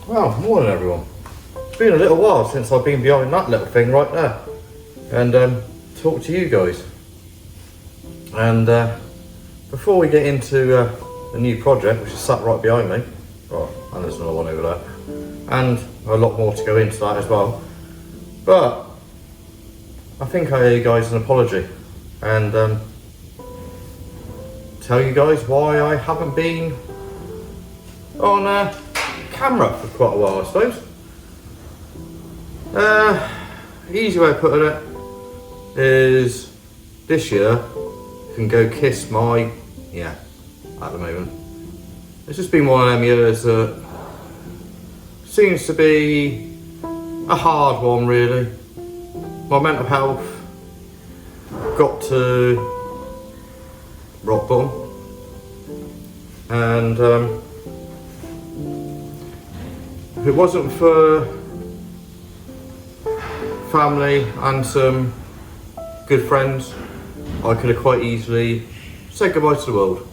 Well, morning everyone. It's been a little while since I've been behind that little thing right there and talked to you guys. And before we get into the new project, which is sat right behind me, and there's another one over there, and a lot more to go into that as well, but I think I owe you guys an apology and tell you guys why I haven't been on camera for quite a while, I suppose. Easy way of putting it is this year you can go kiss my at the moment. It's just been one of them years that seems to be a hard one really. My mental health got to rock bottom and if it wasn't for family and some good friends, I could have quite easily said goodbye to the world.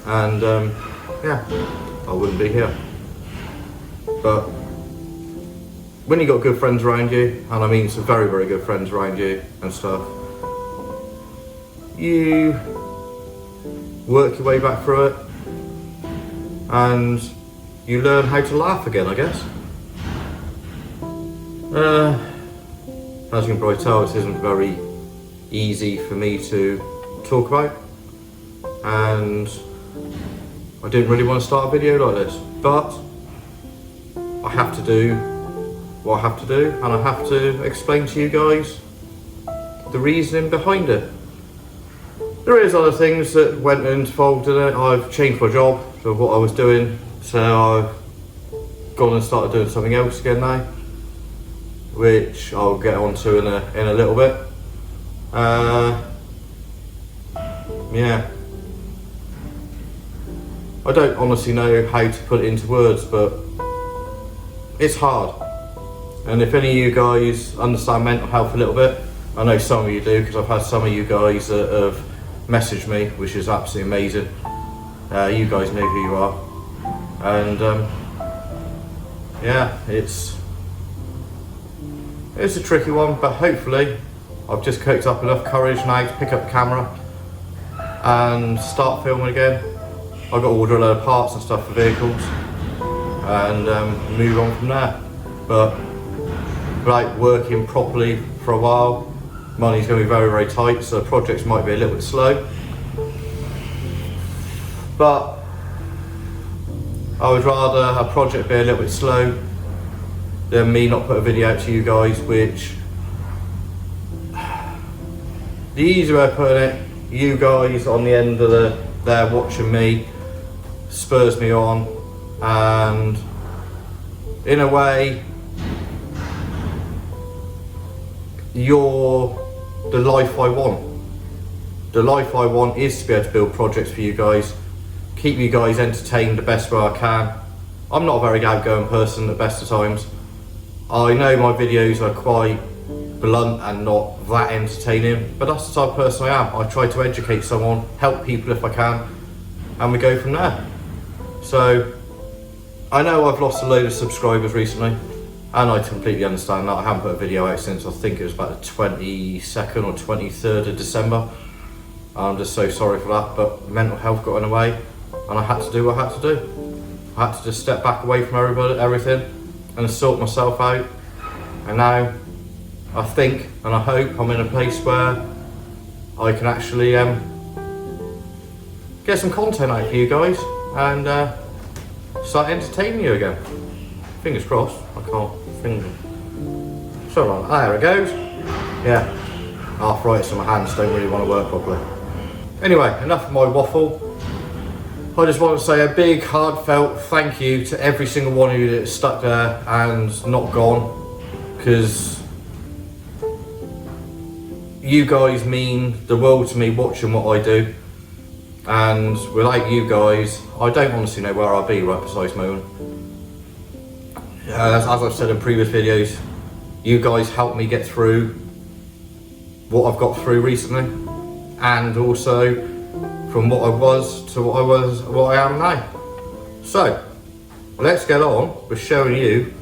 And I wouldn't be here. But when you got good friends around you, and I mean some very, very good friends around you and stuff, you work your way back through it and you learn how to laugh again, I guess. As you can probably tell, this isn't very easy for me to talk about, and I didn't really want to start a video like this, but I have to do what I have to do, and I have to explain to you guys the reasoning behind it. There is other things that went involved in it. I've changed my job for what I was doing, so I've gone and started doing something else again now, which I'll get onto in a little bit. I don't honestly know how to put it into words, but it's hard. And if any of you guys understand mental health a little bit, I know some of you do, because I've had some of you guys that have messaged me, which is absolutely amazing. You guys know who you are. And it's a tricky one, but hopefully I've just cooked up enough courage now to pick up the camera and start filming again. I've got to order a load of parts and stuff for vehicles and move on from there. But without working properly for a while, money's going to be very, very tight, so projects might be a little bit slow. But I would rather a project be a little bit slow than me not put a video out to you guys, which, the easy way of putting it, you guys on the end of there watching me spurs me on, and in a way you're the life I want. The life I want is to be able to build projects for you guys, keep you guys entertained the best way I can. I'm not a very outgoing person at the best of times. I know my videos are quite blunt and not that entertaining, but that's the type of person I am. I try to educate someone, help people if I can, and we go from there. So I know I've lost a load of subscribers recently, and I completely understand that. I haven't put a video out since I think it was about the 22nd or 23rd of December. I'm just so sorry for that, but mental health got in the way and I had to do what I had to do. I had to just step back away from everything and sort myself out, and now I think and I hope I'm in a place where I can actually get some content out for you guys and start entertaining you again. Fingers crossed. I can't finger. So there it goes. Yeah, arthritis in my hands don't really want to work properly. Anyway, enough of my waffle. I just want to say a big heartfelt thank you to every single one of you that's stuck there and not gone, because you guys mean the world to me watching what I do, and without you guys I don't honestly know where I'll be right precise moment. As I've said in previous videos, you guys helped me get through what I've got through recently, and also from what I was to what I am now. So let's get on with showing you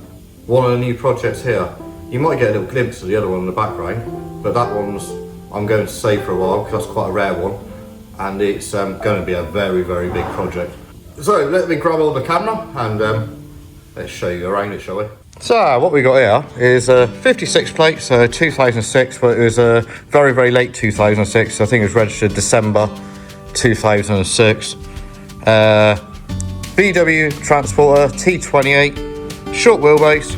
one of the new projects here. You might get a little glimpse of the other one in the background, but that one's I'm going to save for a while because that's quite a rare one, and it's going to be a very, very big project. So let me grab hold of the camera and let's show you around it, shall we? So what we got here is a 56 plate, so 2006, but it was a very, very late 2006. I think it was registered December 2006. VW Transporter T28, short wheelbase,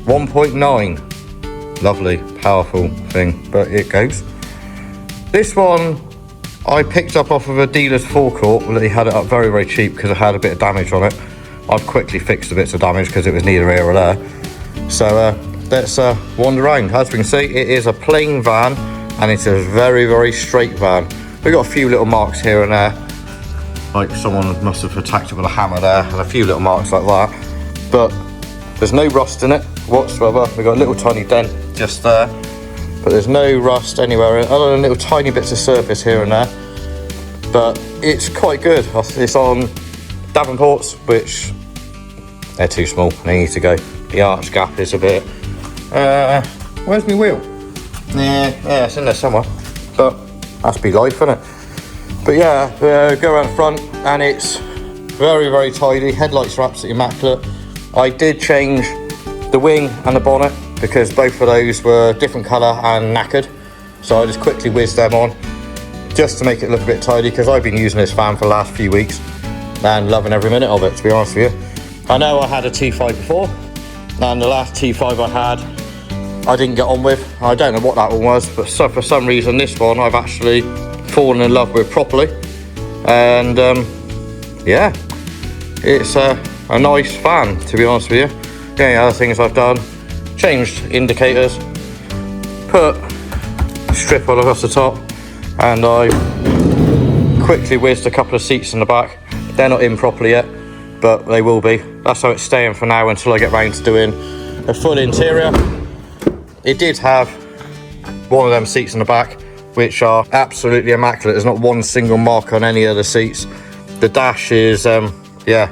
1.9. Lovely, powerful thing, but it goes. This one I picked up off of a dealer's forecourt. They had it up very, very cheap because it had a bit of damage on it. I've quickly fixed the bits of damage because it was neither here or there. So let's wander around. As we can see, it is a plain van and it's a very, very straight van. We've got a few little marks here and there, like someone must have attacked it with a hammer there, and a few little marks like that. But there's no rust in it whatsoever. We've got a little tiny dent just there, but there's no rust anywhere other than little tiny bits of surface here and there. But it's quite good. It's on Davenports, which they're too small, they need to go. The arch gap is a bit where's my wheel? Yeah, it's in there somewhere, but that's be life, isn't it? But yeah, go around the front and it's very, very tidy. Headlights are absolutely immaculate. I did change the wing and the bonnet because both of those were different colour and knackered, so I just quickly whizzed them on just to make it look a bit tidy, because I've been using this van for the last few weeks and loving every minute of it, to be honest with you. I know I had a T5 before, and the last T5 I had I didn't get on with. I don't know what that one was, but so for some reason this one I've actually fallen in love with properly. And yeah, it's a nice van, to be honest with you. The only other things I've done, changed indicators, put strip on across the top, and I quickly whizzed a couple of seats in the back. They're not in properly yet, but they will be. That's how it's staying for now until I get round to doing a full interior. It did have one of them seats in the back, which are absolutely immaculate. There's not one single mark on any of the seats. The dash is, yeah,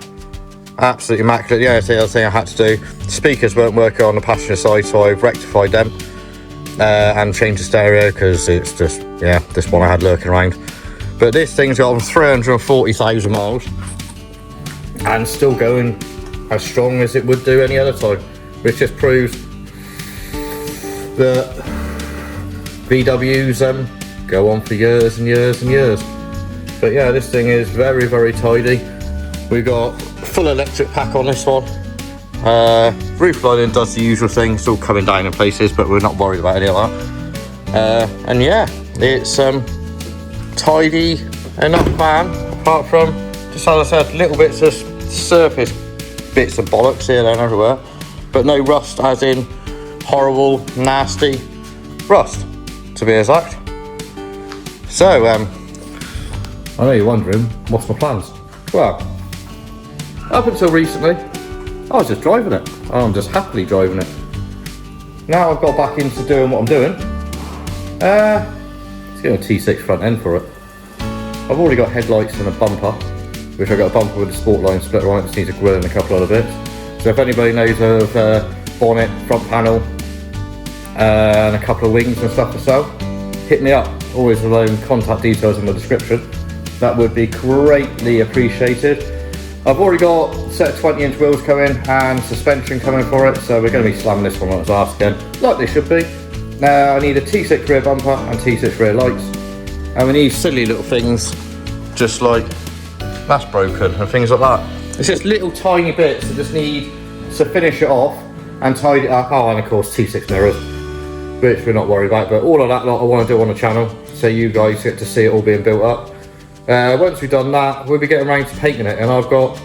absolutely immaculate. The other thing I had to do, the speakers weren't working on the passenger side, so I've rectified them and changed the stereo because it's just, yeah, this one I had lurking around. But this thing's got on 340,000 miles and still going as strong as it would do any other time, which just proves that VWs go on for years and years and years. But yeah, this thing is very, very tidy. We've got full electric pack on this one. Roof lining does the usual thing, still coming down in places, but we're not worried about any of that. And yeah, it's tidy enough van, apart from, just as I said, little bits of surface bits of bollocks here, there and everywhere, but no rust, as in horrible, nasty rust, to be exact. So, I know you're wondering, what's my plans? Well, up until recently, I was just driving it. I'm just happily driving it. Now I've got back into doing what I'm doing. Let's get a T6 front end for it. I've already got headlights and a bumper, which I got a bumper with a sport line splitter on it, just needs a grill and a couple other bits. So if anybody knows of bonnet, front panel, and a couple of wings and stuff to sell, hit me up. Always alone, contact details in the description. That would be greatly appreciated. I've already got a set of 20-inch wheels coming and suspension coming for it, so we're going to be slamming this one on its arse again, like they should be. Now I need a T6 rear bumper and T6 rear lights, and we need silly little things just like that's broken and things like that. It's just little tiny bits that just need to finish it off and tidy it up. Oh, and of course T6 mirrors, which we're not worried about, but all of that lot I want to do on the channel, so you guys get to see it all being built up. Once we've done that, we'll be getting around to painting it, and I've got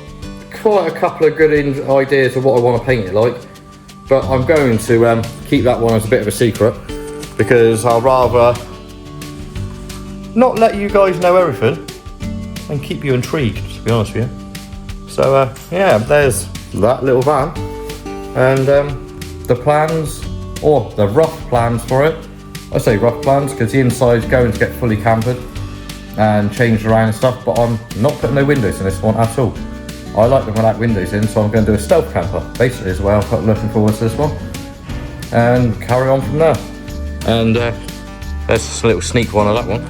quite a couple of good ideas of what I want to paint it like, but I'm going to keep that one as a bit of a secret, because I'll rather not let you guys know everything and keep you intrigued, to be honest with you. So yeah, there's that little van, and the plans, or the rough plans for it. I say rough plans because the inside's going to get fully campered and changed around and stuff, but I'm not putting no windows in this one at all. I like them without windows in, so I'm going to do a stealth camper, basically, as well. I'm looking forward to this one. And carry on from there. And there's just a little sneak one of that one.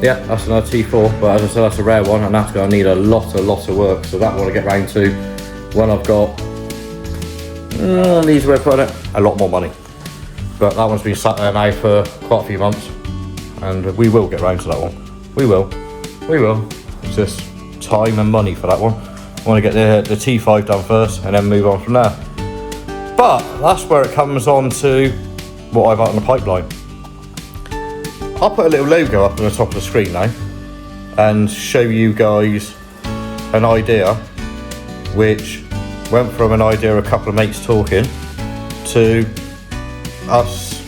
Yeah, that's another T4, but as I said, that's a rare one, and that's going to need a lot of work. So that one I get round to when I've got, needs to put it, a lot more money. But that one's been sat there now for quite a few months, and we will get round to that one. We will. It's just time and money for that one. I want to get the T5 done first, and then move on from there. But that's where it comes on to what I've got in the pipeline. I'll put a little logo up on the top of the screen now and show you guys an idea which went from an idea of a couple of mates talking to us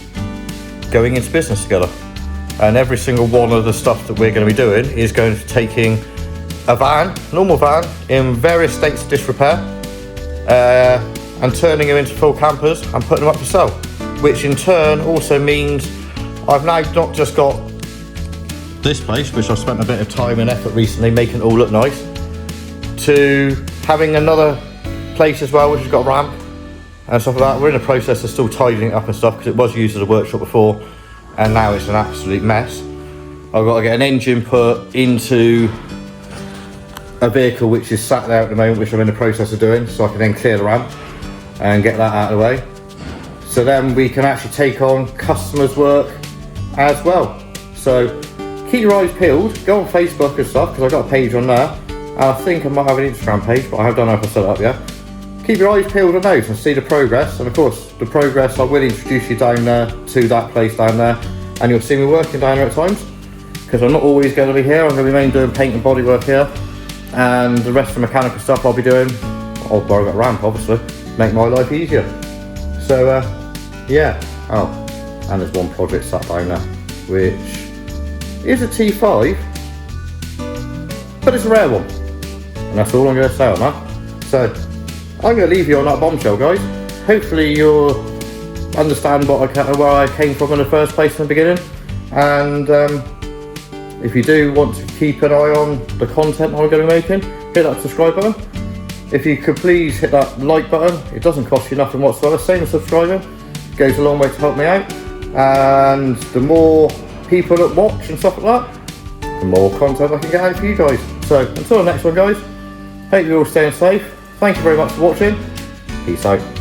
going into business together. And every single one of the stuff that we're going to be doing is going to be taking a van, normal van, in various states of disrepair, and turning them into full campers and putting them up for sale, which in turn also means I've now not just got this place, which I've spent a bit of time and effort recently making it all look nice, to having another place as well, which has got a ramp and stuff like that. We're in the process of still tidying it up and stuff, because it was used as a workshop before, and now it's an absolute mess. I've got to get an engine put into a vehicle which is sat there at the moment, which I'm in the process of doing, so I can then clear the ramp and get that out of the way. So then we can actually take on customers' work as well. So keep your eyes peeled, go on Facebook and stuff, because I've got a page on there. And I think I might have an Instagram page, but I don't know if I set it up yet. Keep your eyes peeled on those and see the progress. And of course, the progress, I will introduce you down there to that place down there, and you'll see me working down there at times, because I'm not always going to be here. I'm going to be mainly doing paint and bodywork here, and the rest of the mechanical stuff I'll be doing. I'll borrow that ramp, obviously, make my life easier. So yeah. Oh, and there's one project sat down there, which is a T5, but it's a rare one, and that's all I'm going to say on that. So I'm going to leave you on that bombshell, guys. Hopefully you'll understand where I came from in the first place in the beginning, and if you do want to keep an eye on the content I'm going to be making, hit that subscribe button. If you could please hit that like button, it doesn't cost you nothing whatsoever, same as subscribing, it goes a long way to help me out, and the more people that watch and stuff like that, the more content I can get out for you guys. So until the next one, guys, hope you're all staying safe. Thank you very much for watching. Peace out.